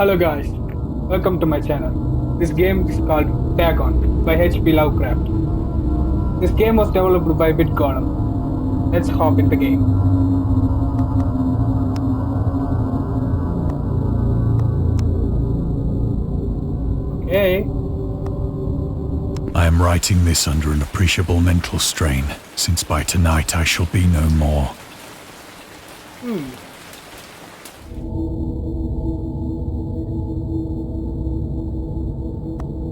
Hello guys, welcome to my channel. This game is called DAGON by HP Lovecraft. This game was developed by DAGON. Let's hop in the game. Okay. I am writing this under an appreciable mental strain, since by tonight I shall be no more.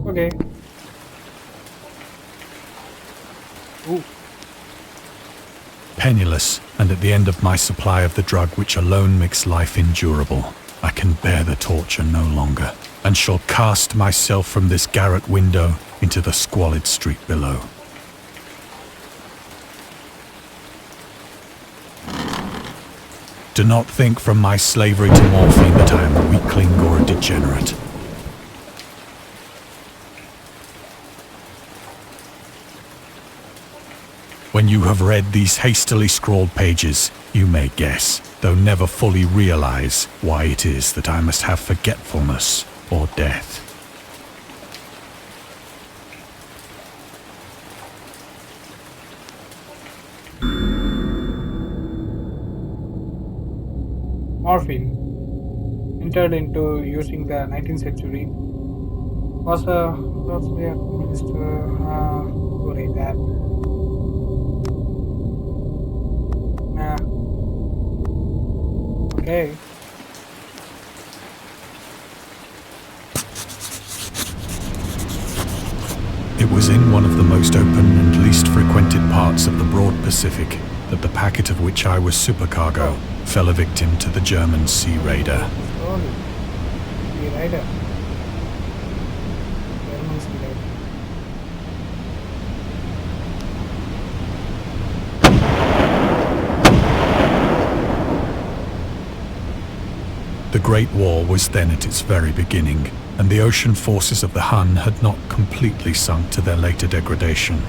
Okay. Ooh. Penniless, and at the end of my supply of the drug which alone makes life endurable, I can bear the torture no longer, and shall cast myself from this garret window into the squalid street below. Do not think from my slavery to morphine that I am a weakling or a degenerate. When you have read these hastily scrawled pages, you may guess, though never fully realize, why it is that I must have forgetfulness or death. Morphine, entered into using the 19th century, was a sorry that. Okay. It was in one of the most open and least frequented parts of the broad Pacific that the packet of which I was supercargo fell a victim to the German sea raider. Sea raider. German sea raider. The Great War was then at its very beginning, and the ocean forces of the Hun had not completely sunk to their later degradation.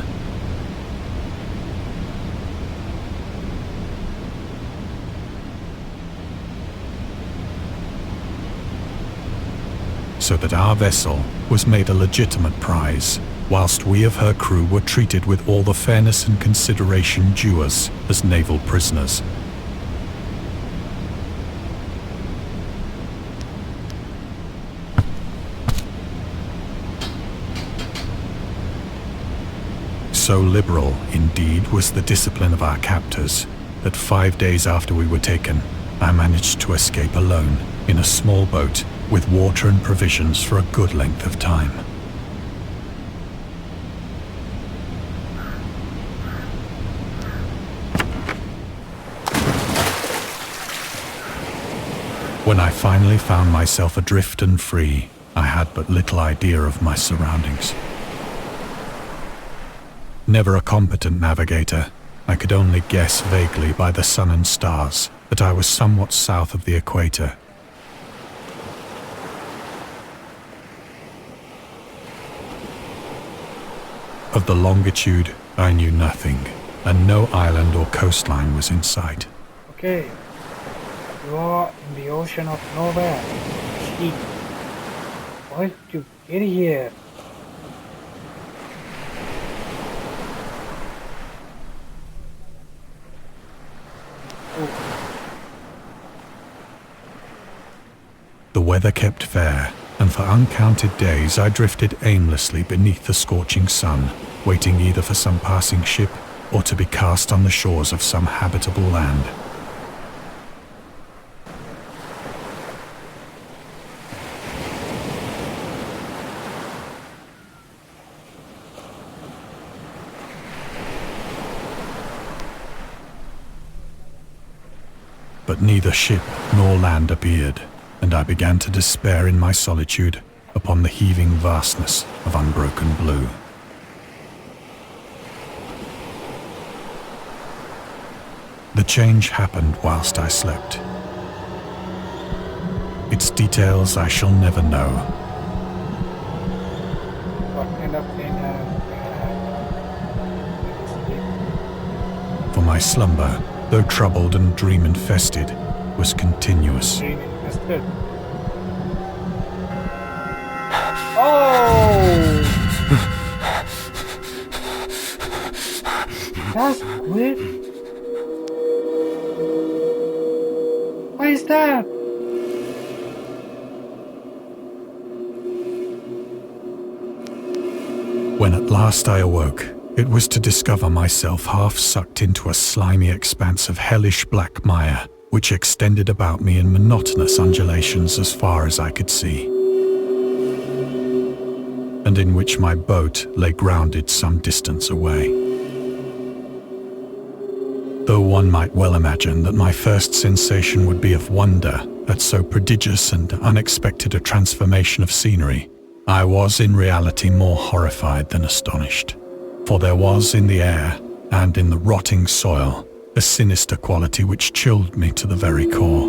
So that our vessel was made a legitimate prize, whilst we of her crew were treated with all the fairness and consideration due us as naval prisoners. So liberal, indeed, was the discipline of our captors, that 5 days after we were taken, I managed to escape alone in a small boat with water and provisions for a good length of time. When I finally found myself adrift and free, I had but little idea of my surroundings. Never a competent navigator, I could only guess vaguely by the sun and stars that I was somewhat south of the equator. Of the longitude, I knew nothing, and no island or coastline was in sight. Okay. You are in the ocean of nowhere. Sheep. Why did you get here? The weather kept fair, and for uncounted days I drifted aimlessly beneath the scorching sun, waiting either for some passing ship or to be cast on the shores of some habitable land. But neither ship nor land appeared, and I began to despair in my solitude upon the heaving vastness of unbroken blue. The change happened whilst I slept. Its details I shall never know. What kind of thing For my slumber, though troubled and dream-infested, was continuous. Dream infested. That's weird. What is that? When at last I awoke, it was to discover myself half sucked into a slimy expanse of hellish black mire, which extended about me in monotonous undulations as far as I could see, and in which my boat lay grounded some distance away. Though one might well imagine that my first sensation would be of wonder at so prodigious and unexpected a transformation of scenery, I was in reality more horrified than astonished, for there was in the air and in the rotting soil a sinister quality which chilled me to the very core.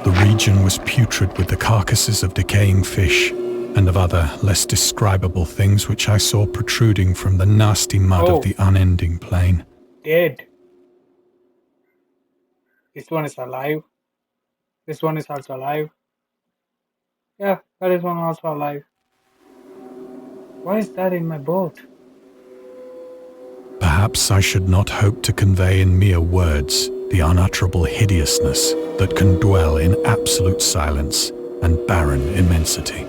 The region was putrid with the carcasses of decaying fish and of other less describable things which I saw protruding from the nasty mud of the unending plain. Dead. This one is alive. This one is also alive. Yeah, that is one also alive. Why is that in my boat? Perhaps I should not hope to convey in mere words the unutterable hideousness that can dwell in absolute silence and barren immensity.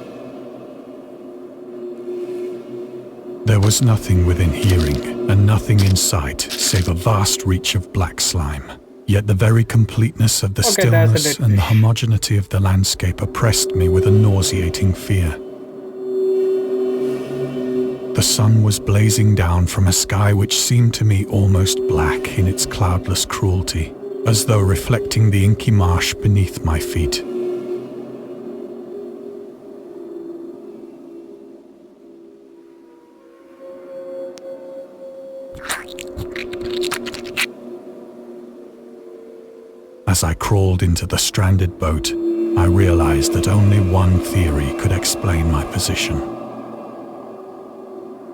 There was nothing within hearing and nothing in sight save a vast reach of black slime. Yet the very completeness of the stillness and the homogeneity of the landscape oppressed me with a nauseating fear. The sun was blazing down from a sky which seemed to me almost black in its cloudless cruelty, as though reflecting the inky marsh beneath my feet. As I crawled into the stranded boat, I realized that only one theory could explain my position.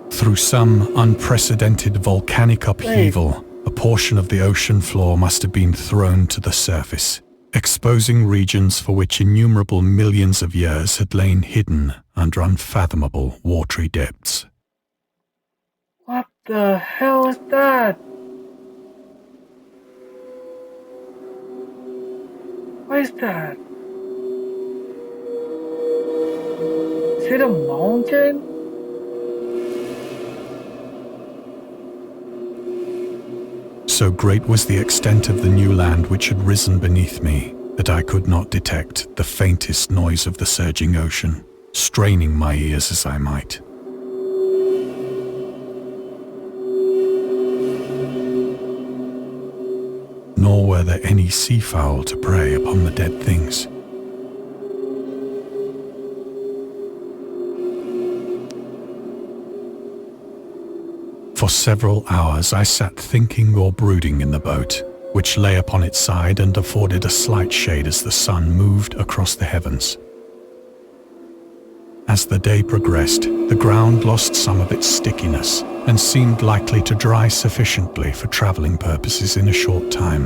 Through some unprecedented volcanic upheaval, a portion of the ocean floor must have been thrown to the surface, exposing regions for which innumerable millions of years had lain hidden under unfathomable watery depths. What the hell is that? What is that? Is it a mountain? So great was the extent of the new land which had risen beneath me that I could not detect the faintest noise of the surging ocean, straining my ears as I might. Nor were there any seafowl to prey upon the dead things. For several hours I sat thinking or brooding in the boat, which lay upon its side and afforded a slight shade as the sun moved across the heavens. As the day progressed, the ground lost some of its stickiness and seemed likely to dry sufficiently for traveling purposes in a short time.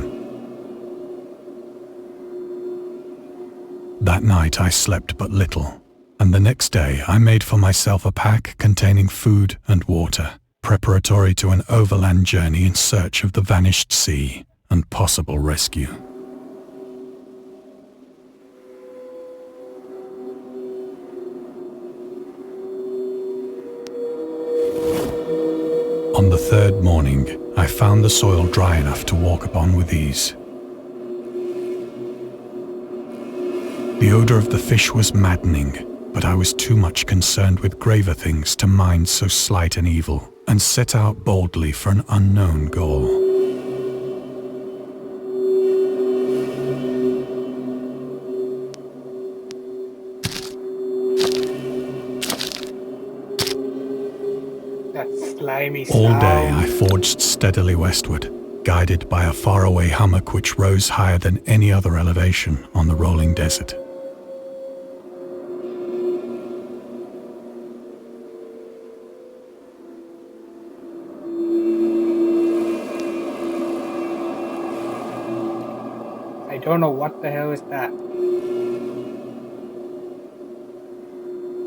That night I slept but little, and the next day I made for myself a pack containing food and water, preparatory to an overland journey in search of the vanished sea and possible rescue. On the third morning, I found the soil dry enough to walk upon with ease. The odor of the fish was maddening, but I was too much concerned with graver things to mind so slight an evil, and set out boldly for an unknown goal. All day I forged steadily westward, guided by a faraway hummock which rose higher than any other elevation on the rolling desert. I don't know what the hell is that.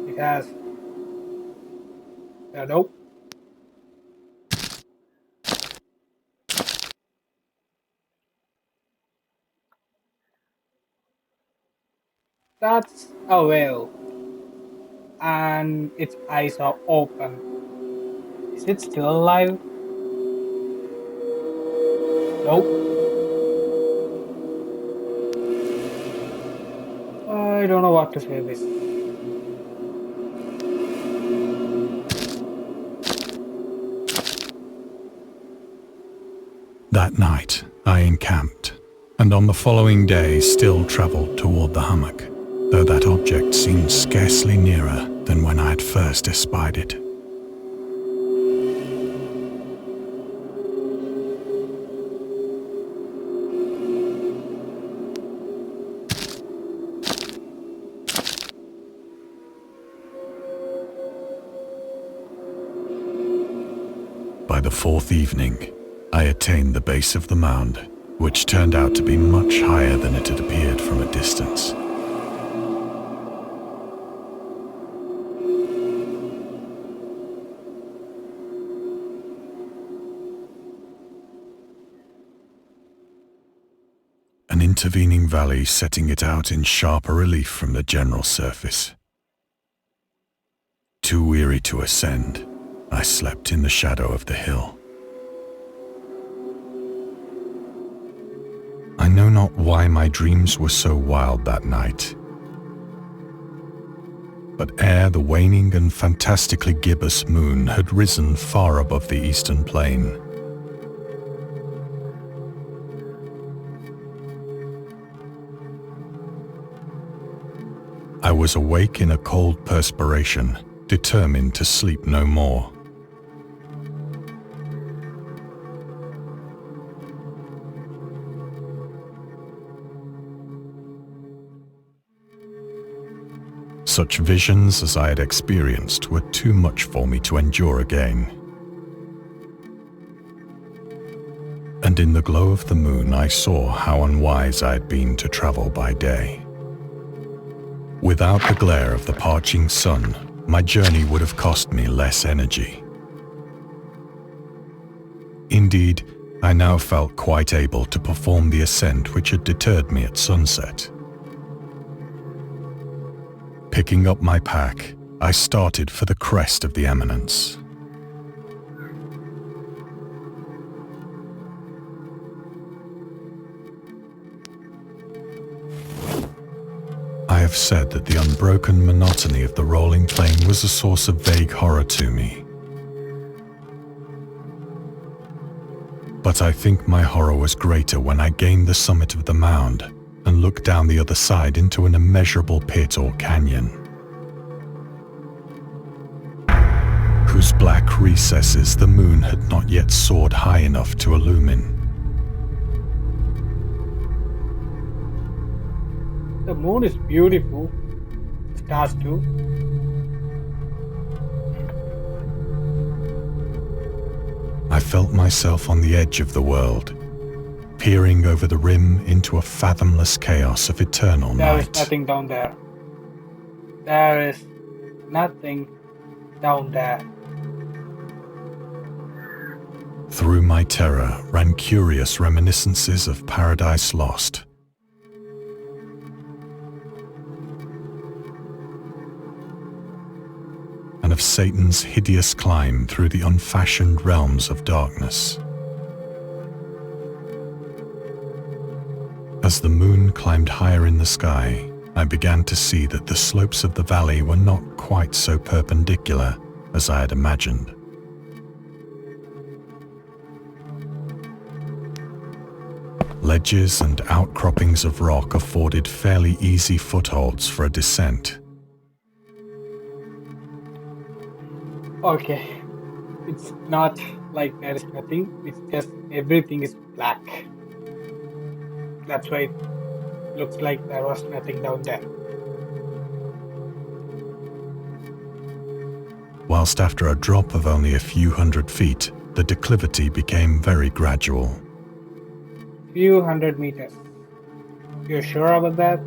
It has... nope. That's a whale, and its eyes are open. Is it still alive? Nope. I don't know what to say this. That night, I encamped, and on the following day still travelled toward the hummock, though that object seemed scarcely nearer than when I had first espied it. By the fourth evening, I attained the base of the mound, which turned out to be much higher than it had appeared from a distance. An intervening valley setting it out in sharper relief from the general surface. Too weary to ascend, I slept in the shadow of the hill. I know not why my dreams were so wild that night, but ere the waning and fantastically gibbous moon had risen far above the eastern plain, I was awake in a cold perspiration, determined to sleep no more. Such visions as I had experienced were too much for me to endure again. And in the glow of the moon I saw how unwise I had been to travel by day. Without the glare of the parching sun, my journey would have cost me less energy. Indeed, I now felt quite able to perform the ascent which had deterred me at sunset. Picking up my pack, I started for the crest of the eminence. I have said that the unbroken monotony of the rolling plain was a source of vague horror to me. But I think my horror was greater when I gained the summit of the mound and looked down the other side into an immeasurable pit or canyon, whose black recesses the moon had not yet soared high enough to illumine. The moon is beautiful. Stars too. I felt myself on the edge of the world, peering over the rim into a fathomless chaos of eternal There is night. nothing down there. There is nothing down there. Through my terror ran curious reminiscences of Paradise Lost. And of Satan's hideous climb through the unfashioned realms of darkness. As the moon climbed higher in the sky, I began to see that the slopes of the valley were not quite so perpendicular as I had imagined. Ledges and outcroppings of rock afforded fairly easy footholds for a descent. Okay. It's not like there is nothing. It's just everything is black. That's why it looks like there was nothing down there. Whilst after a drop of only a few hundred feet, the declivity became very gradual. Few hundred meters. You sure about that?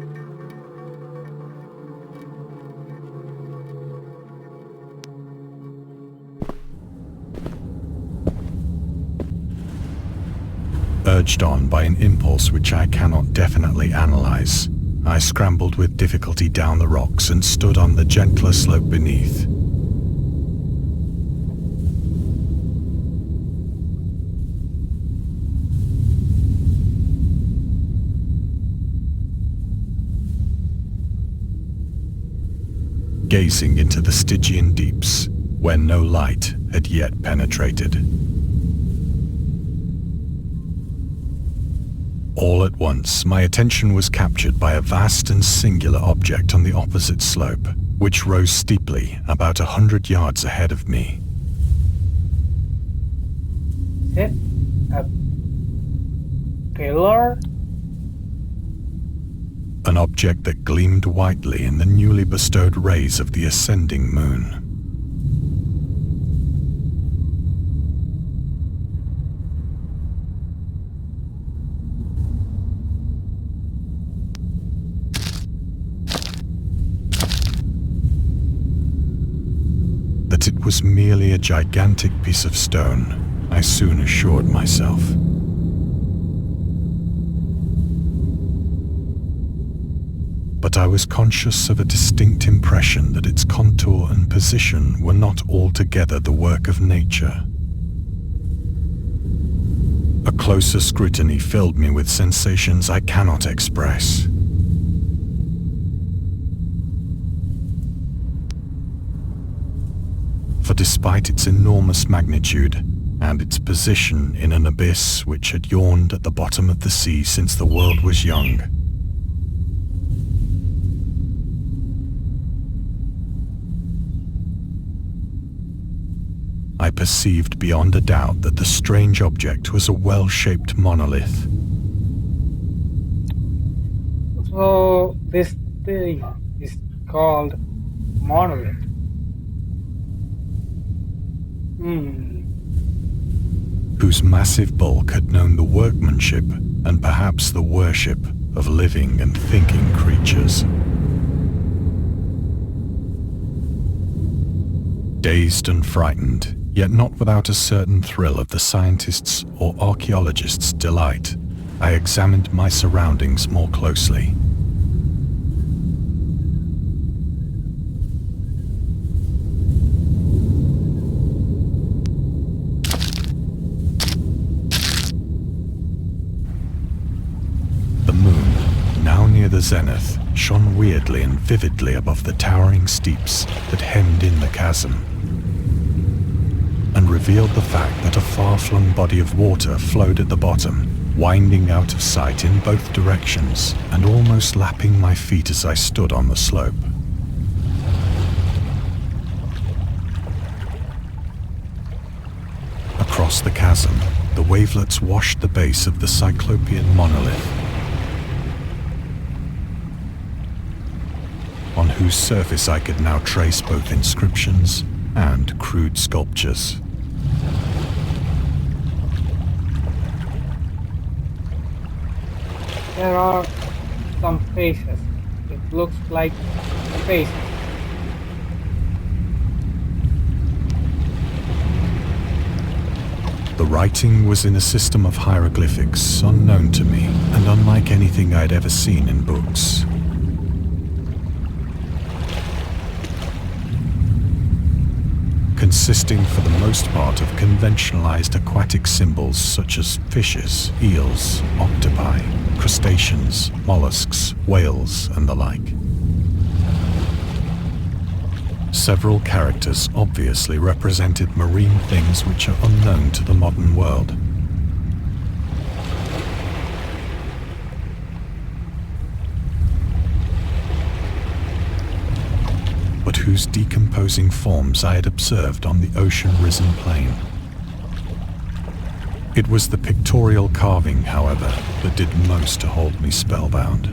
Urged on by an impulse which I cannot definitely analyze, I scrambled with difficulty down the rocks and stood on the gentler slope beneath. Gazing into the Stygian deeps, where no light had yet penetrated. All at once, my attention was captured by a vast and singular object on the opposite slope, which rose steeply about 100 yards ahead of me. Is it a pillar? An object that gleamed whitely in the newly bestowed rays of the ascending moon. That it was merely a gigantic piece of stone, I soon assured myself. But I was conscious of a distinct impression that its contour and position were not altogether the work of nature. A closer scrutiny filled me with sensations I cannot express. For despite its enormous magnitude and its position in an abyss which had yawned at the bottom of the sea since the world was young, I perceived beyond a doubt that the strange object was a well-shaped monolith. So this thing is called monolith. Whose massive bulk had known the workmanship and perhaps the worship of living and thinking creatures. Dazed and frightened, yet not without a certain thrill of the scientist's or archaeologist's delight, I examined my surroundings more closely. The moon, now near the zenith, shone weirdly and vividly above the towering steeps that hemmed in the chasm, and revealed the fact that a far-flung body of water flowed at the bottom, winding out of sight in both directions and almost lapping my feet as I stood on the slope. Across the chasm, the wavelets washed the base of the Cyclopean monolith, on whose surface I could now trace both inscriptions and crude sculptures. There are some faces. It looks like faces. The writing was in a system of hieroglyphics unknown to me and unlike anything I'd ever seen in books. Consisting for the most part of conventionalized aquatic symbols such as fishes, eels, octopi, crustaceans, mollusks, whales, and the like. Several characters obviously represented marine things which are unknown to the modern world. But whose decomposing forms I had observed on the ocean-risen plain. It was the pictorial carving, however, that did most to hold me spellbound.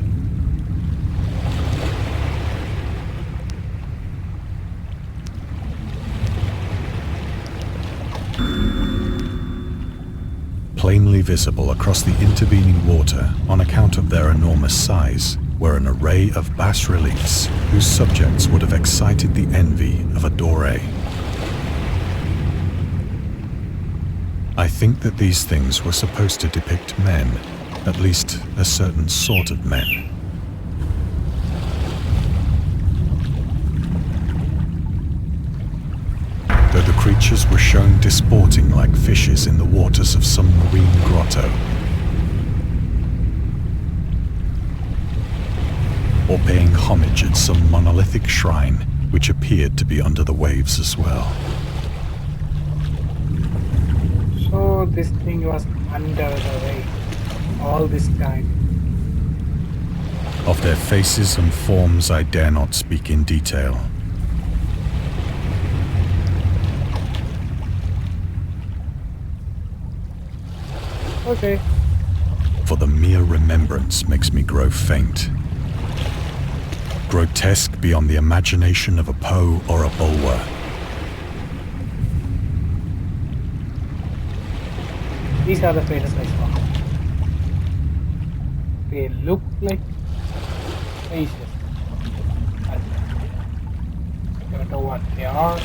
Plainly visible across the intervening water on account of their enormous size were an array of bas-reliefs whose subjects would have excited the envy of a Doré. I think that these things were supposed to depict men, at least a certain sort of men. where the creatures were shown disporting like fishes in the waters of some marine grotto. Or paying homage at some monolithic shrine which appeared to be under the waves as well. So this thing was under the way all this time. Of their faces and forms I dare not speak in detail. Okay. For the mere remembrance makes me grow faint. Grotesque beyond the imagination of a Poe or a Bulwer. These are the faces I saw. They look like faces. I don't know what they are.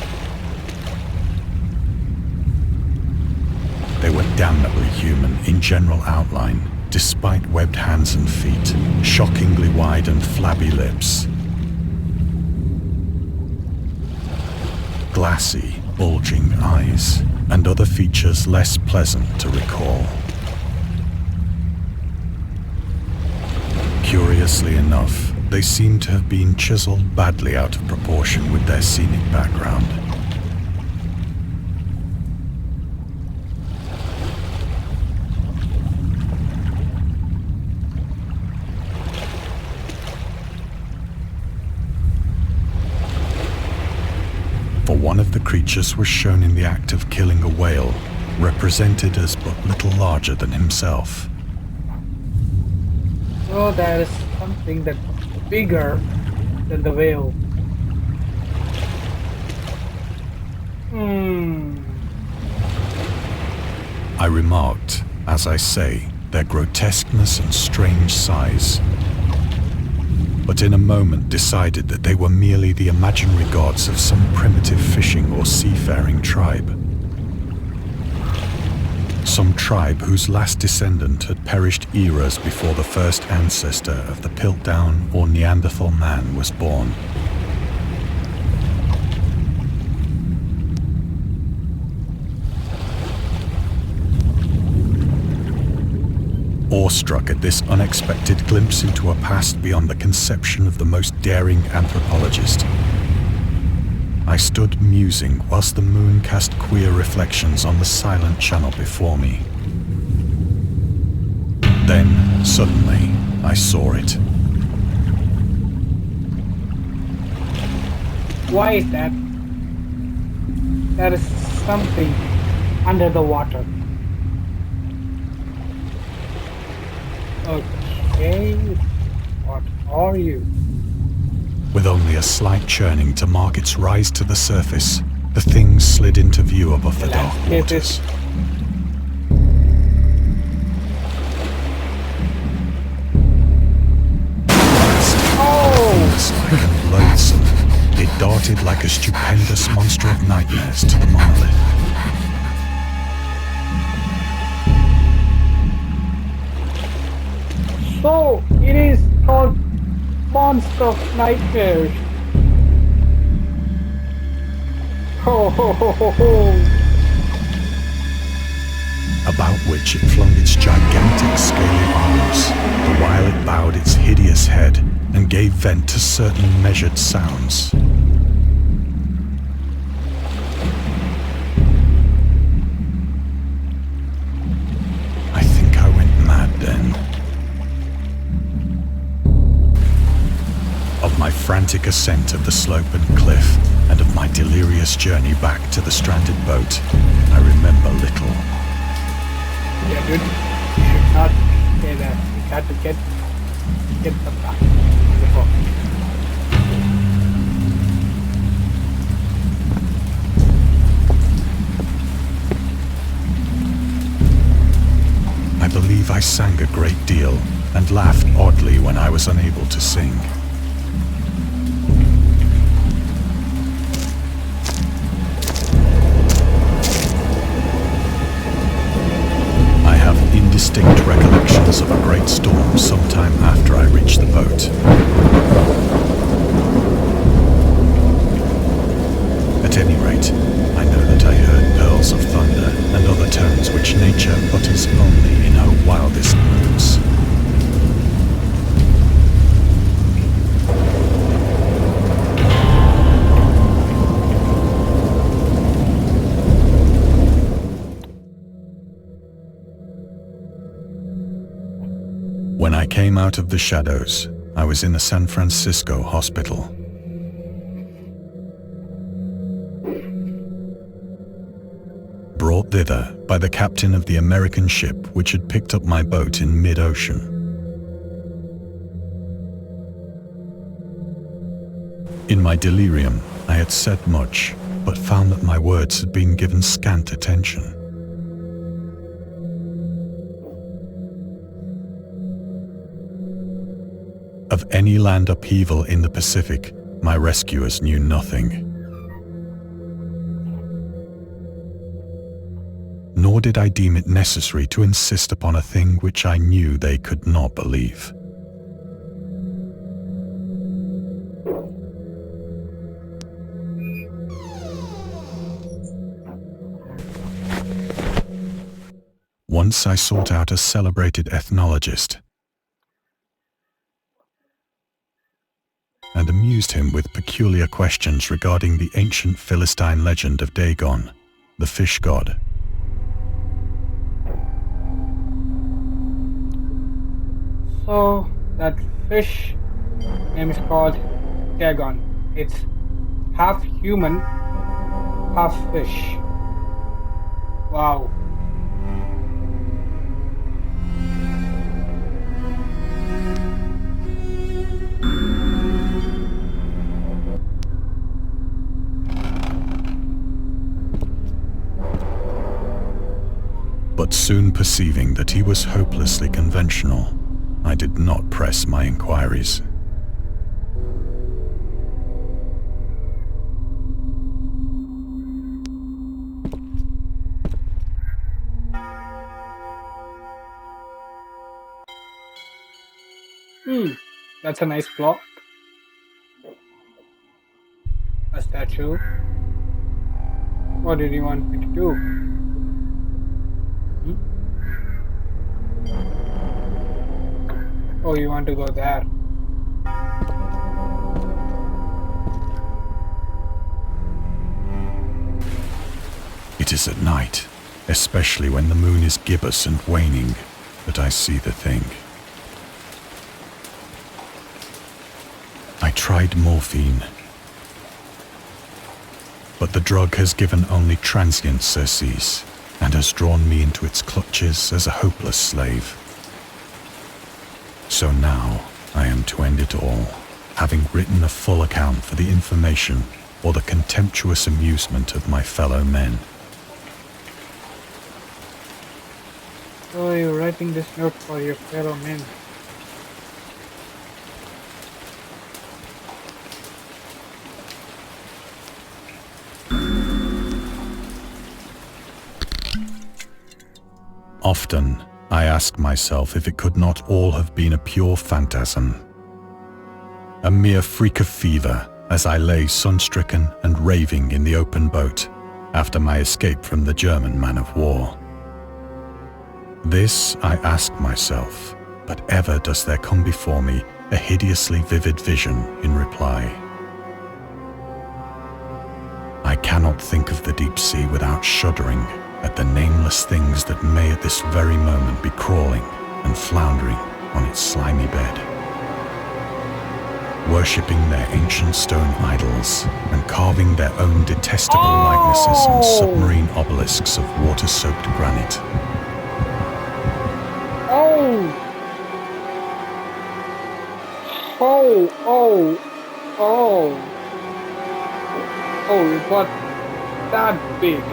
They were damnably human in general outline, despite webbed hands and feet, shockingly wide and flabby lips. Glassy, bulging eyes, and other features less pleasant to recall. Curiously enough, they seem to have been chiseled badly out of proportion with their scenic background. For one of the creatures was shown in the act of killing a whale, represented as but little larger than himself. So there is something that's bigger than the whale. I remarked, as I say, their grotesqueness and strange size, but in a moment decided that they were merely the imaginary gods of some primitive fishing or seafaring tribe. Some tribe whose last descendant had perished eras before the first ancestor of the Piltdown or Neanderthal man was born. Awestruck at this unexpected glimpse into a past beyond the conception of the most daring anthropologist, I stood musing whilst the moon cast queer reflections on the silent channel before me. Then, suddenly, I saw it. Why is that? There is something under the water. Okay, what are you? With only a slight churning to mark its rise to the surface, the thing slid into view above the dark waters. Like and loathsome, it darted like a stupendous monster of nightmares to the monolith. So, it is called Monster of Nightmares. Ho ho ho ho ho. About which it flung its gigantic scaly arms, the while it bowed its hideous head and gave vent to certain measured sounds. I think I went mad then. Of my frantic ascent of the slope and cliff, and of my delirious journey back to the stranded boat, I remember little. Yeah, dude, you should not say that. You got to get some back before. I believe I sang a great deal and laughed oddly when I was unable to sing. I have indistinct recollections of a great storm sometime after I reached the boat. At any rate, I know that When I came out of the shadows, I was in a San Francisco hospital. Brought thither by the captain of the American ship which had picked up my boat in mid-ocean. In my delirium, I had said much, but found that my words had been given scant attention. Of any land upheaval in the Pacific, my rescuers knew nothing. Nor did I deem it necessary to insist upon a thing which I knew they could not believe. Once I sought out a celebrated ethnologist and amused him with peculiar questions regarding the ancient Philistine legend of Dagon, the fish god. So that fish name is called Dagon. It's half human, half fish. Wow. But soon perceiving that he was hopelessly conventional, I did not press my inquiries. That's a nice block. A statue. What did you want me to do? Oh, you want to go there? It is at night, especially when the moon is gibbous and waning, that I see the thing. I tried morphine, but the drug has given only transient surcease and has drawn me into its clutches as a hopeless slave. So now I am to end it all, having written a full account for the information or the contemptuous amusement of my fellow men. So you're writing this note for your fellow men. Often, I ask myself if it could not all have been a pure phantasm. A mere freak of fever as I lay sun-stricken and raving in the open boat after my escape from the German man-of-war. This I ask myself, but ever does there come before me a hideously vivid vision in reply. I cannot think of the deep sea without shuddering at the nameless things that may at this very moment be crawling and floundering on its slimy bed, worshipping their ancient stone idols and carving their own detestable likenesses on submarine obelisks of water-soaked granite. Oh, it got that big.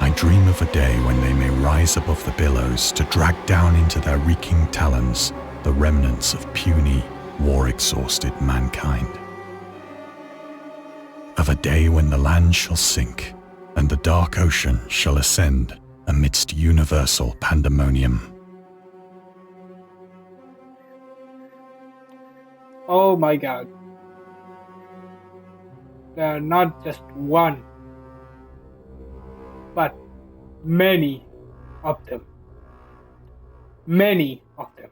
I dream of a day when they may rise above the billows to drag down into their reeking talons the remnants of puny, war-exhausted mankind. Of a day when the land shall sink and the dark ocean shall ascend amidst universal pandemonium. Oh my God. There are not just one, but many of them. Many of them.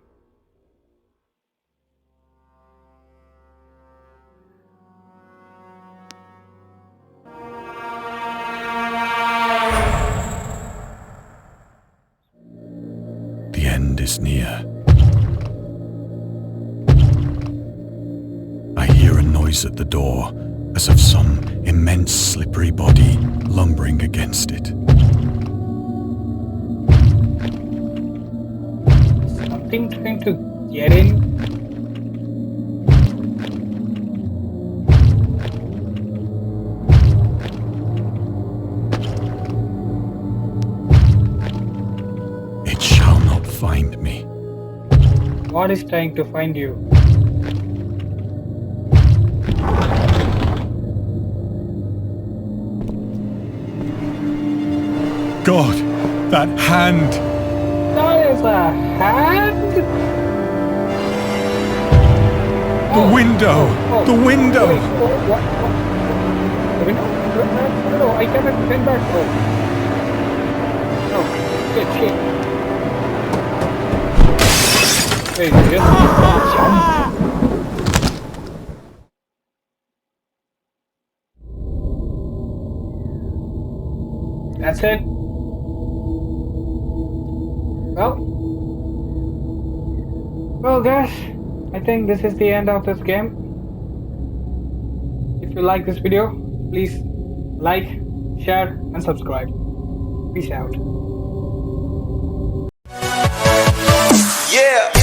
is near. I hear a noise at the door, as of some immense slippery body lumbering against it. Something trying to get in? It shall not find me. What is trying to find you? God, that hand! That is a hand? The window! The window! Wait, what? The window? No, I cannot bend back. No, shit. Wait, just... That's it. Well guys, I think this is the end of this game. If you like this video, please like, share and subscribe. Peace out. Yeah.